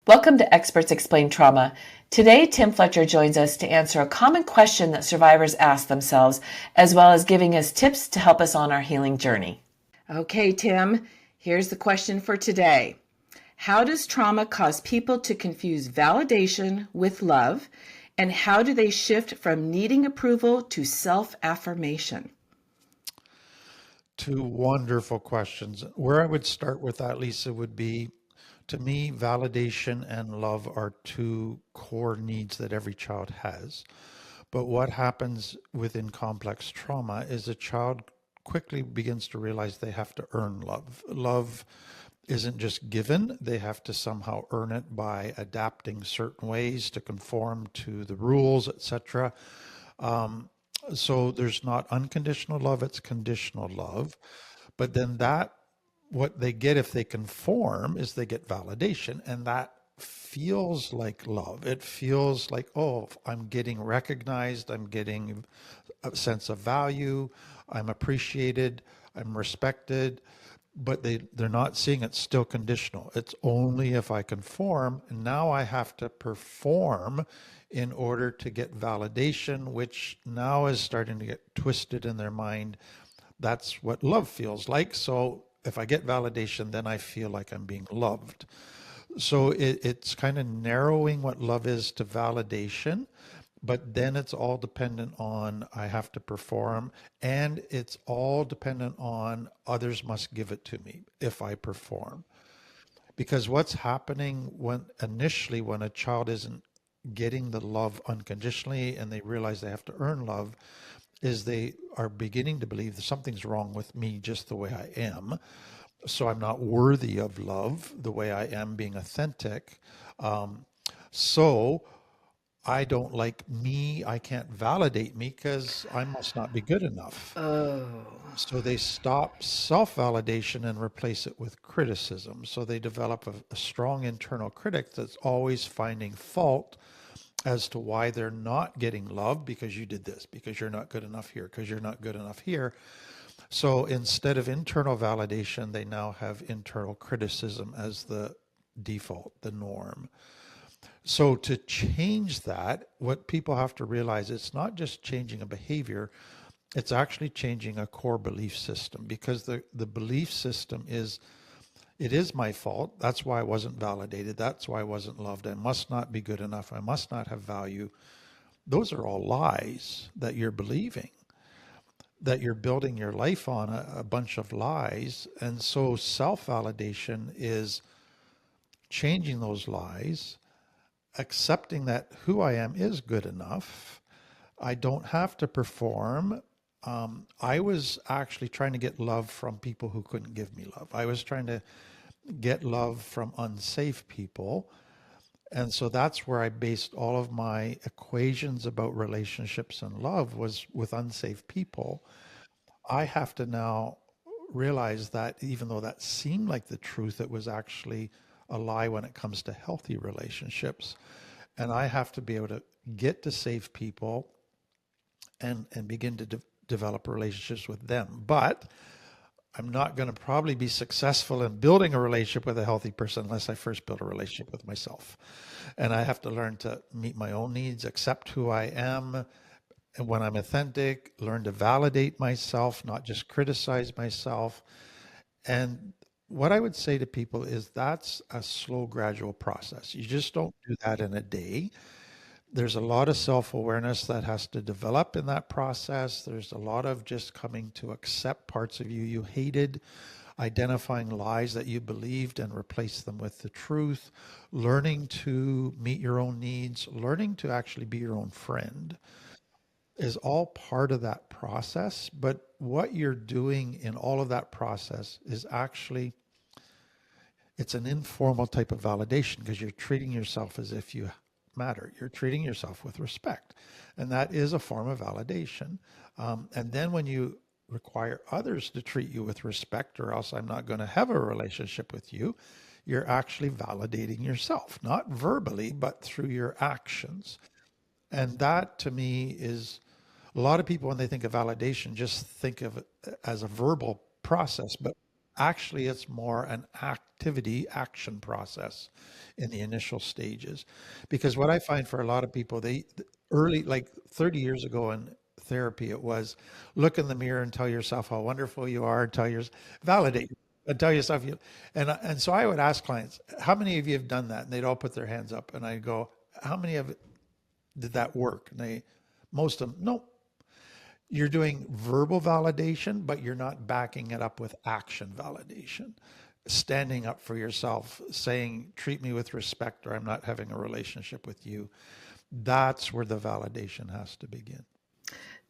Welcome to Experts Explain Trauma. Today, Tim Fletcher joins us to answer a common question that survivors ask themselves, as well as giving us tips to help us on our healing journey. Okay, Tim, here's the question for today. How does trauma cause people to confuse validation with love, and how do they shift from needing approval to self-affirmation? Two wonderful questions. Where I would start with that, Lisa, would be to me, validation and love are two core needs that every child has. But what happens within complex trauma is a child quickly begins to realize they have to earn love. Love isn't just given, they have to somehow earn it by adapting certain ways to conform to the rules, etc. So there's not unconditional love, it's conditional love. But then what they get if they conform is they get validation, and that feels like love. It feels like, oh, I'm getting recognized, I'm getting a sense of value, I'm appreciated, I'm respected, but they're not seeing it's still conditional. It's only if I conform, and now I have to perform in order to get validation, which now is starting to get twisted in their mind. That's what love feels like. So if I get validation, then I feel like I'm being loved. So it's kind of narrowing what love is to validation, but then it's all dependent on I have to perform, and it's all dependent on others must give it to me if I perform. Because what's happening when a child isn't getting the love unconditionally and they realize they have to earn love is they are beginning to believe that something's wrong with me just the way I am. So I'm not worthy of love the way I am being authentic. So I don't like me. I can't validate me because I must not be good enough. Oh, So they stop self-validation and replace it with criticism. So they develop a strong internal critic that's always finding fault as to why they're not getting love because you did this, because you're not good enough here, because you're not good enough here. So instead of internal validation, they now have internal criticism as the default, the norm. So to change that, what people have to realize, it's not just changing a behavior, it's actually changing a core belief system, because the belief system is it is my fault. That's why I wasn't validated. That's why I wasn't loved. I must not be good enough. I must not have value. Those are all lies that you're believing, that you're building your life on a bunch of lies. And so self validation is changing those lies, accepting that who I am is good enough. I don't have to perform. I was actually trying to get love from people who couldn't give me love. I was trying to get love from unsafe people. And so that's where I based all of my equations about relationships and love was with unsafe people. I have to now realize that even though that seemed like the truth, it was actually a lie when it comes to healthy relationships. And I have to be able to get to safe people and begin to develop relationships with them. But I'm not going to probably be successful in building a relationship with a healthy person unless I first build a relationship with myself. And I have to learn to meet my own needs, accept who I am, and when I'm authentic, learn to validate myself, not just criticize myself. And what I would say to people is that's a slow, gradual process. You just don't do that in a day. There's a lot of self-awareness that has to develop in that process. There's a lot of just coming to accept parts of you hated, identifying lies that you believed and replace them with the truth, learning to meet your own needs, learning to actually be your own friend is all part of that process. But what you're doing in all of that process is actually it's an informal type of validation because you're treating yourself as if you matter. You're treating yourself with respect. And that is a form of validation. And then when you require others to treat you with respect, or else I'm not going to have a relationship with you, you're actually validating yourself, not verbally, but through your actions. And that to me is a lot of people, when they think of validation, just think of it as a verbal process. But Actually, it's more an action process in the initial stages. Because what I find for a lot of people, they early, like 30 years ago in therapy, it was look in the mirror and tell yourself how wonderful you are, validate, and tell yourself and so I would ask clients, how many of you have done that? And they'd all put their hands up, and I'd go, how many of it did that work? And most of them, no. You're doing verbal validation, but you're not backing it up with action validation. Standing up for yourself, saying, treat me with respect, or I'm not having a relationship with you. That's where the validation has to begin.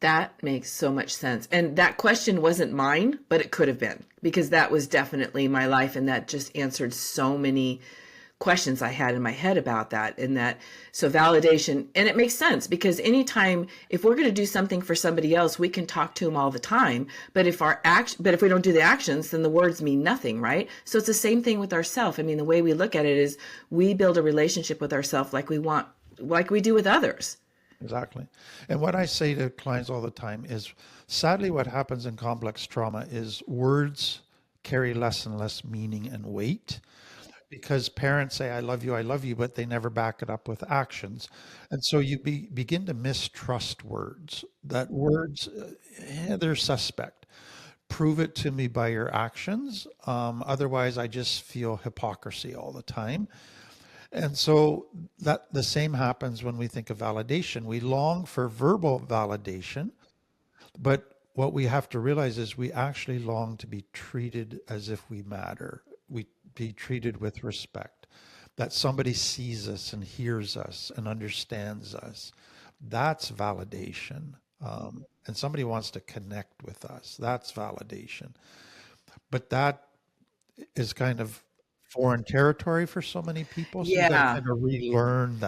That makes so much sense. And that question wasn't mine, but it could have been, because that was definitely my life. And that just answered so many questions I had in my head about that. And that, so validation, and it makes sense, because anytime, if we're going to do something for somebody else, we can talk to them all the time. But if if we don't do the actions, then the words mean nothing, right? So it's the same thing with ourselves. I mean, the way we look at it is we build a relationship with ourselves like we do with others. Exactly. And what I say to clients all the time is, sadly, what happens in complex trauma is words carry less and less meaning and weight, because parents say, I love you, but they never back it up with actions. And so you begin to mistrust words. That words, they're suspect. Prove it to me by your actions. Otherwise, I just feel hypocrisy all the time. And so that the same happens when we think of validation. We long for verbal validation, but what we have to realize is we actually long to be treated as if we matter. We be treated with respect, that somebody sees us and hears us and understands us. That's validation. And somebody wants to connect with us. That's validation. But that is kind of foreign territory for so many people. So you got to Yeah. kind of relearn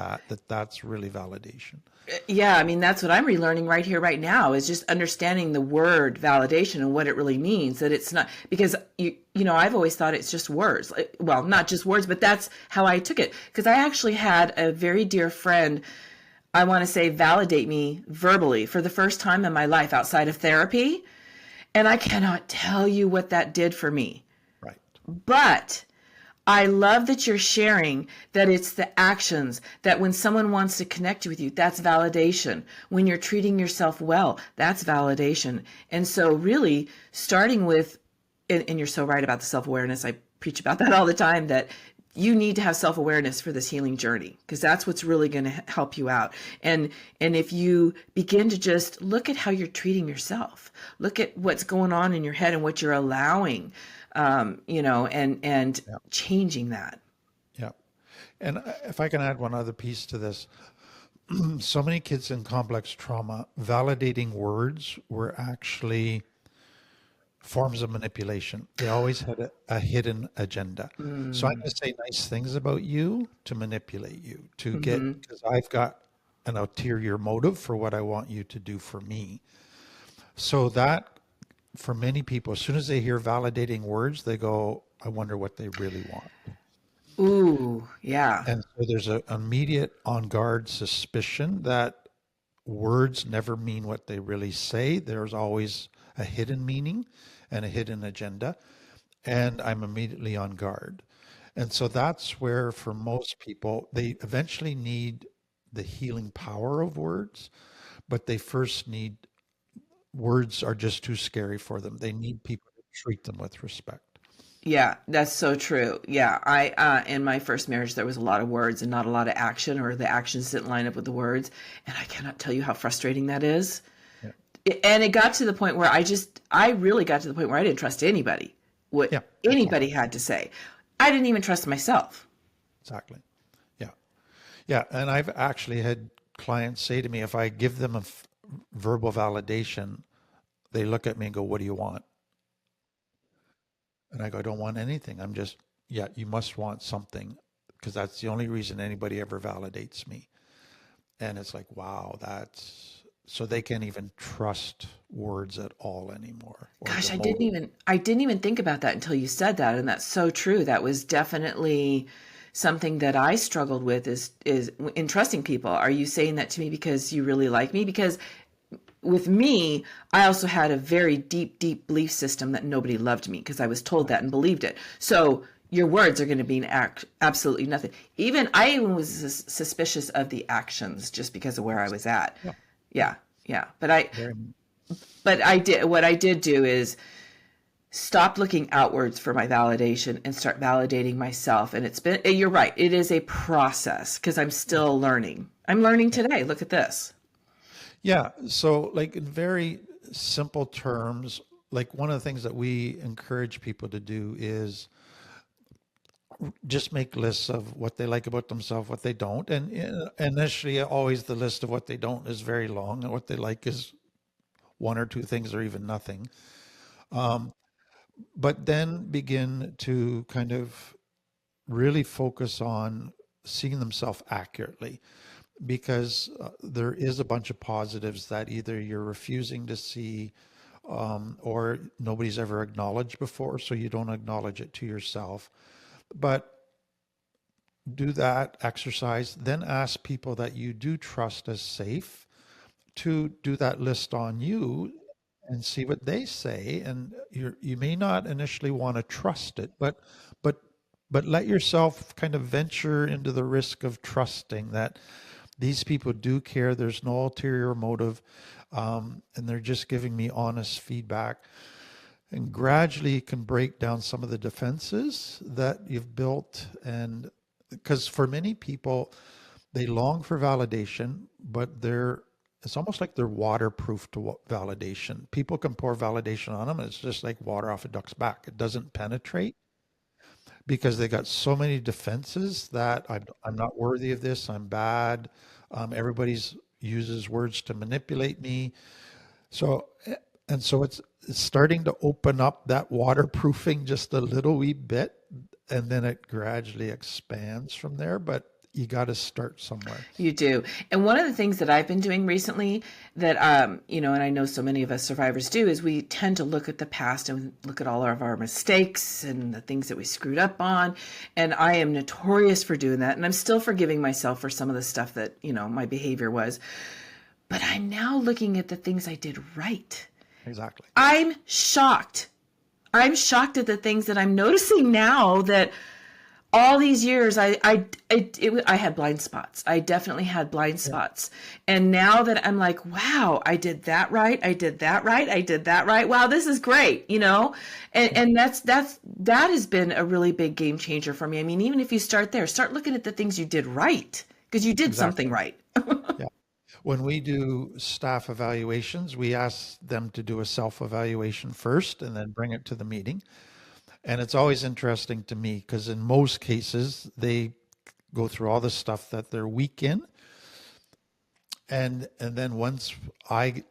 that's really validation. Yeah, I mean, that's what I'm relearning right here, right now, is just understanding the word validation and what it really means. That it's not, because I've always thought it's just words. Well, not just words, but that's how I took it. Because I actually had a very dear friend, I want to say, validate me verbally for the first time in my life outside of therapy. And I cannot tell you what that did for me. Right. But I love that you're sharing that it's the actions, that when someone wants to connect with you, that's validation. When you're treating yourself well, that's validation. And so really starting with, and you're so right about the self-awareness. I preach about that all the time, that you need to have self-awareness for this healing journey, because that's what's really going to help you out. And if you begin to just look at how you're treating yourself, look at what's going on in your head and what you're allowing, and Yeah. changing that. Yeah. And if I can add one other piece to this, so many kids in complex trauma, validating words were actually forms of manipulation. They always had a hidden agenda. So I'm going to say nice things about you to manipulate you, because I've got an ulterior motive for what I want you to do for me. So that, for many people, as soon as they hear validating words, they go, I wonder what they really want. Ooh, yeah. And so there's an immediate on guard suspicion that words never mean what they really say. There's always a hidden meaning and a hidden agenda. And I'm immediately on guard. And so that's where, for most people, they eventually need the healing power of words, but they first need, words are just too scary for them. They need people to treat them with respect. Yeah, that's so true. Yeah, I in my first marriage there was a lot of words and not a lot of action, or the actions didn't line up with the words, and I cannot tell you how frustrating that is. Yeah. And it got to the point where I really got to the point where I didn't trust anybody, what Yeah, anybody had to say. I didn't even trust myself. exactly. Yeah. Yeah. And I've actually had clients say to me, if I give them a verbal validation, they look at me and go, what do you want? And I go, I don't want anything. I'm just, yeah, you must want something, because that's the only reason anybody ever validates me. And it's like, wow, so they can't even trust words at all anymore. Gosh, I didn't even think about that until you said that, and that's so true. That was definitely something that I struggled with, is in trusting people. Are you saying that to me because you really like me? Because with me, I also had a very deep, deep belief system that nobody loved me because I was told that and believed it. So your words are going to mean absolutely nothing. I even was suspicious of the actions just because of where I was at. Yeah. Yeah, yeah. Very, But I did, what I did do is stop looking outwards for my validation and start validating myself. And you're right, it is a process because I'm still learning. I'm learning today. Look at this. yeah. So like in very simple terms, like one of the things that we encourage people to do is just make lists of what they like about themselves, what they don't. And initially, always the list of what they don't is very long, and what they like is one or two things or even nothing. But then begin to kind of really focus on seeing themselves accurately, because there is a bunch of positives that either you're refusing to see, or nobody's ever acknowledged before, so you don't acknowledge it to yourself. But do that exercise, then ask people that you do trust as safe to do that list on you and see what they say. And you may not initially want to trust it, but but let yourself kind of venture into the risk of trusting that these people do care. There's no ulterior motive, and they're just giving me honest feedback. And gradually you can break down some of the defenses that you've built. And because for many people, they long for validation, but it's almost like they're waterproof to validation. People can pour validation on them, and it's just like water off a duck's back. It doesn't penetrate because they got so many defenses that I'm not worthy of this. I'm bad. Everybody's uses words to manipulate me. So, and so it's starting to open up that waterproofing just a little wee bit, and then it gradually expands from there. But you got to start somewhere. You do. And one of the things that I've been doing recently that, and I know so many of us survivors do, is we tend to look at the past and look at all of our mistakes and the things that we screwed up on. And I am notorious for doing that. And I'm still forgiving myself for some of the stuff that, my behavior was. But I'm now looking at the things I did right. Exactly. I'm shocked. I'm shocked at the things that I'm noticing now that all these years I had blind spots. I definitely had blind spots. And now that I'm like, wow, I did that right. I did that right. I did that right. Wow, this is great, And that has been a really big game changer for me. I mean, even if you start there, start looking at the things you did right, because you did something right. Yeah. When we do staff evaluations, we ask them to do a self-evaluation first and then bring it to the meeting. And it's always interesting to me because in most cases, they go through all the stuff that they're weak in. And then once I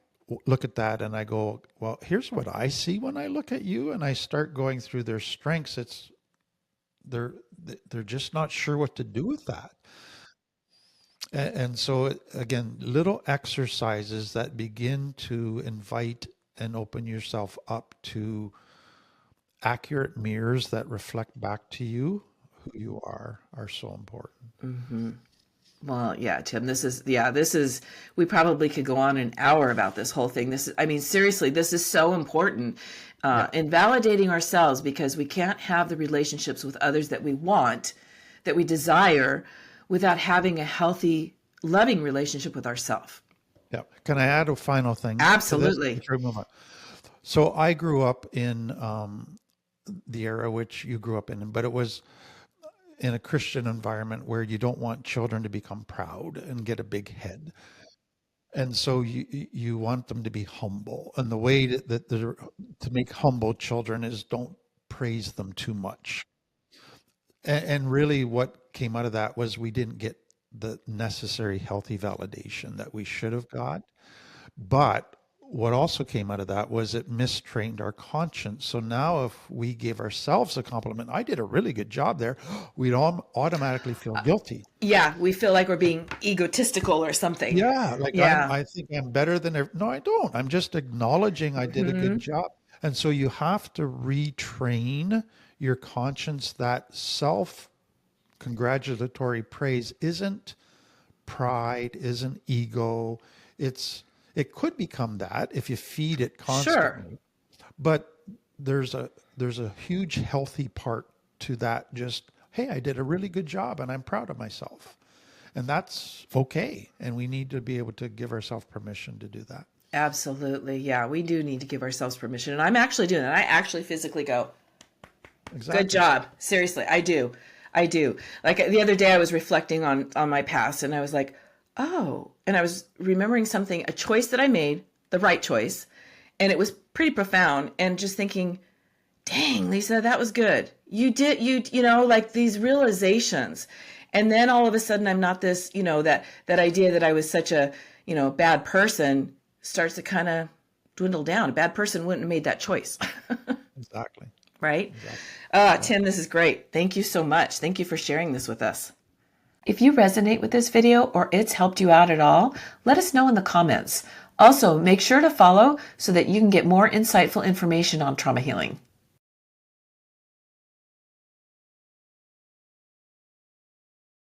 look at that and I go, well, here's what I see when I look at you, and I start going through their strengths, they're just not sure what to do with that. And so again, little exercises that begin to invite and open yourself up to accurate mirrors that reflect back to you who you are so important. Well, yeah, Tim, we probably could go on an hour about this whole thing. Seriously, this is so important in validating ourselves, because we can't have the relationships with others that we want, that we desire, without having a healthy, loving relationship with ourselves. Yeah. Can I add a final thing? Absolutely. So I grew up in the era which you grew up in, but it was in a Christian environment where you don't want children to become proud and get a big head. And so you want them to be humble. And the way to make humble children is don't praise them too much. And really what came out of that was we didn't get the necessary healthy validation that we should have got. But what also came out of that was it mistrained our conscience. So now if we gave ourselves a compliment, I did a really good job there, we'd automatically feel guilty. Yeah, we feel like we're being egotistical or something. Yeah, like I think I'm better than no, I don't. I'm just acknowledging I did a good job. And so you have to retrain your conscience that self-congratulatory praise isn't pride, isn't ego. It's It could become that if you feed it Sure. constantly, but there's a huge healthy part to that. Just, hey, I did a really good job and I'm proud of myself. And that's okay. And we need to be able to give ourselves permission to do that. Absolutely. Yeah, we do need to give ourselves permission. And I'm actually doing that. I actually physically go, Exactly. good job. Seriously, I do. I do. Like the other day I was reflecting on my past and I was like, oh, and I was remembering something, a choice that I made, the right choice, and it was pretty profound, and just thinking, dang, Lisa, that was good. You know, like these realizations. And then all of a sudden I'm not this, that idea that I was such a, bad person starts to kind of dwindle down. A bad person wouldn't have made that choice. Exactly. Right? Exactly. Tim, this is great. Thank you so much. Thank you for sharing this with us. If you resonate with this video or it's helped you out at all, let us know in the comments. Also, make sure to follow so that you can get more insightful information on trauma healing.